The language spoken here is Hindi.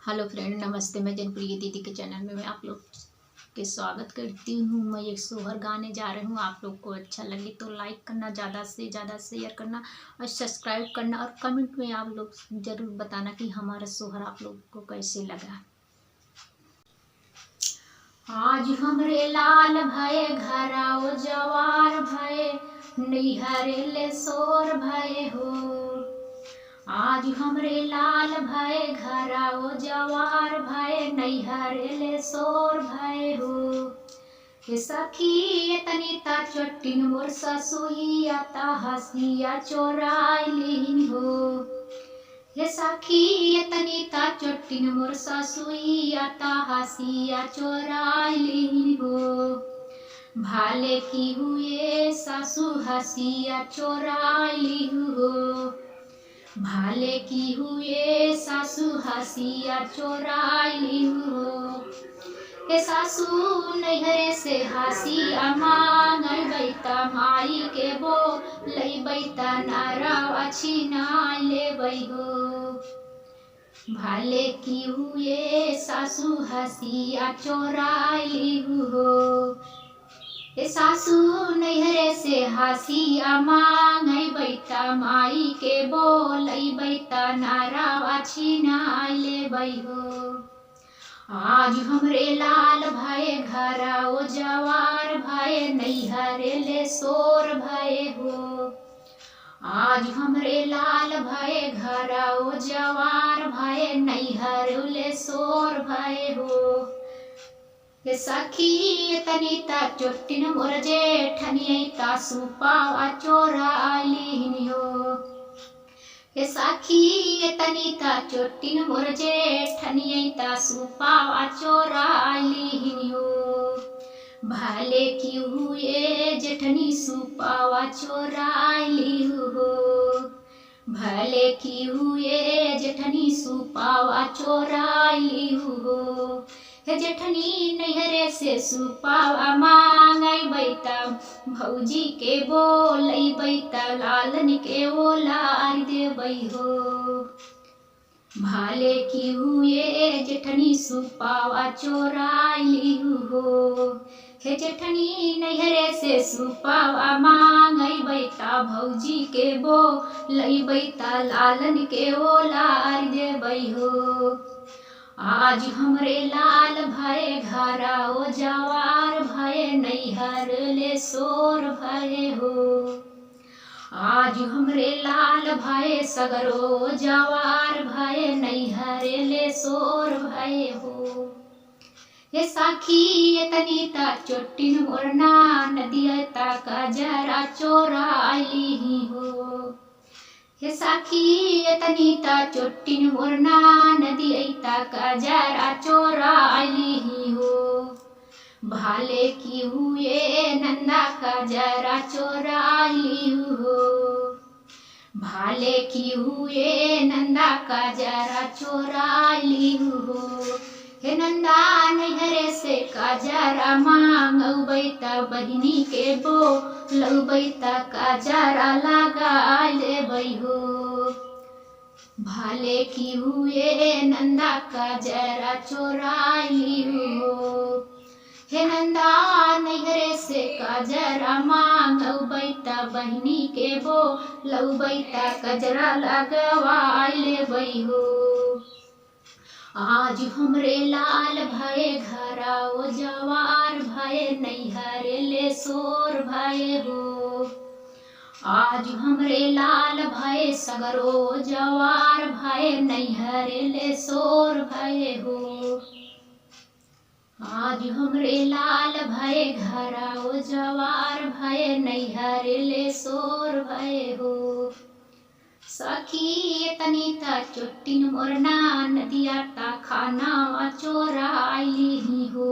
हेलो फ्रेंड, नमस्ते। मैं जनप्रिय दीदी के चैनल में मैं आप लोग के स्वागत करती हूँ। मैं एक सोहर गाने जा रही हूँ। आप लोग को अच्छा लगे तो लाइक करना, ज़्यादा से ज़्यादा शेयर करना और सब्सक्राइब करना, और कमेंट में आप लोग ज़रूर बताना कि हमारा सोहर आप लोग को कैसे लगा। आज हमरे लाल भये घराओ जवार भये, नैहरे ले सोर भये हो। आज हमरे लाल भये घराओ जवार भये, नैहरे ले सोर भये हो। हे सखी तनिता चट्टिन मोर ससुइया ता हसिया चोराइलिन हो। हे सखी तनिता चट्टिन मोर ससुइया ता हसिया चोराइलिन हो। भाले की हुए सासु हसिया चोराइलिन हो। भाले की हुए सासु हसिया चोराइलिन हो। हे सासु नैहरे से हसिया मांगई बैता, माई के बो लई बैता नारावा छिनाई लेबै हो। भाले की हुए सासु हसिया चोराइलिन हो। हे सासु नैहरे से हसिया मांगई बैता, माई के बोलई बैता नारावा छिनाई लेबै हो। आज हमरे लाल भये घराओ जवार भये, नैहरे ले सोर भये हो। आज हमरे लाल भये घराओ जवार भये, नैहरे ले सोर भये हो। हे सखी तनिता चोट्टिन मोर जेठनियै ता सुपावा चोराइलिन हो। हे सखी तनिता चोट्टिन मोर जेठनियै ता सुपावा चोराइलिन हो। भाले की हुए जेठनी सुपावा चोराइलिन हो। भाले की हुए जेठनी सुपावा चोराइलिन हो। हे जेठनी नैहरे से सुपावा मांगई बैता, भौजी के बोलई बैता लालन के ओलार देबै हो। भाले की हुए जेठनी सुपावा चोराइलिन हो। हे जेठनी नैहरे से सुपावा मांगई बैता, भौजी के बोलई बैता लालन के ओलार देबै हो। आज हमरे लाल भये घराओ जवार भये, नैहर ले सोर भये हो। आज हमरे लाल भये सगरो जवार भये, नैहरे ले सोर भये हो। हे सखी तनिता चोट्टिन मोर नदिया ता कजरा चोराइलिन हो। हे सखी तनिता चोट्टिन मोर नदिया ता कजरा चोराइलिन हो। भाले की हुए नंदा कजरा चोराइलिन हो। भाले की हुए नंदा कजरा चोराइलिन हो। हे नंदा नैहरे से कजरा मांगौ बैता, बहिनी के बोलौ बैता कजरा लगाई लेबै हो। भाले की हुए नंदा कजरा चोराइलिन हो। हे नंदा नैहरे से कजरा मांगौ बैता, बहिनी के बोलौ बैता कजरा लगवाई लेबै हो। आज हमरे लाल भये घराओ जवार भये, नैहरे ले सोर भये हो। आज हमरे लाल भये सगरो जवार भये, नैहरे ले सोर भये हो। आज हमरे लाल भये घराओ जवार भये, नैहरे ले सोर भये हो। सखी तनिता चोट्टिन मोर नदिया ता खानावा चोराइलिन हो।